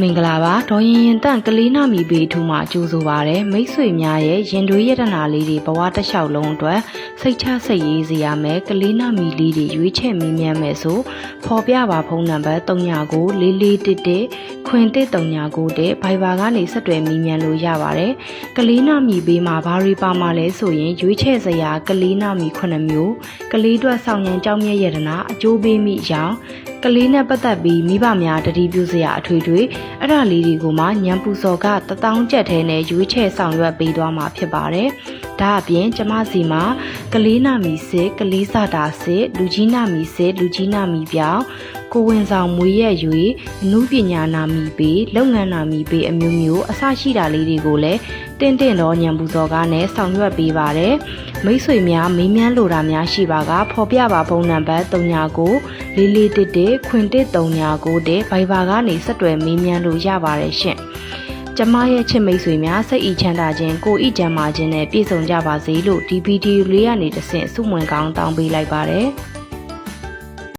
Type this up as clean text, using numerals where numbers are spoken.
မင်္ဂလာပါဒေါ်ရင်တန့်ကလေးနာမီဘေးထူမှာကြိုးဆိုပါရယ်မိတ်ဆွေများရဲ့ရင်တွေးရတနာလေးတွေဘဝတစ်လျှောက်လုံးအတွက်စိတ်ချစိတ်ရေးစေရမယ်ကလေးနာမီလေးတွေရွေးချယ်မင်းမြန်းမယ်ဆိုဖော်ပြပါဖုန်းနံပါတ်399411ခွင်1339တဲ့ဘိုင်ဘာကနေဆက်သွယ်မင်းမြန်းလို့ရပါတယ်ကလေးနာမီဘေးမှာဘာတွေပါမှာလဲဆိုရင်ရွေးချယ်စရာကလေးနာမီ9မျိုးကလေးအတွက်ဆောင်ရန်ကြောင်းမြဲရတနာအကျိုးပေးမိကြောင်းကလေးနဲ့ပတ်သက်ပြီးမိဘများတတိပြုစရာအထွေထွေအဲ့ဒါလေးတွေကိုမှညံပူစော်က1000ကျပ်ထဲနဲ့ရွေးချယ်ဆောင်ရွက်ပေးသွားမှာဖြစ်ပါတယ်။ဒါအပြင်ကျမစီမှာကလေးနာမီစစ်ကလေးစတာစစ်လူကြီးနာမီစစ်လူကြီးနာမီပြောင်းကိုဝင်ဆောင်မွေရက်၍အမှုပညာနာမီပေးလုပ်ငန်းနာမီပေးအမျိုးမျိုးအစရှိတာလေးတွေကိုလည်းတင့်တော့ညံပူစော်ကနဲ့ဆောင်ရွက်ပေးပါတယ်။မိတ်ဆွေများမေးမြန်းလိုတာများရှိပါကဖော်ပြပါဖုန်းနံပါတ်399411ခွင်1339တဲ့ဘိုင်ဘာကနေဆက်သွယ်မေးမြန်းလို့ရပါတယ်ရှင်။ကျမရဲ့ချစ်မိတ်ဆွေများစိတ်ဤချမ်းသာခြင်းကိုဤကျမ်းမာခြင်းနဲ့ပြည့်စုံကြပါစေလို့ဒီဗီဒီယိုလေးကနေတဆင့်ဆုမွန်ကောင်းတောင်းပေးလိုက်ပါတယ်။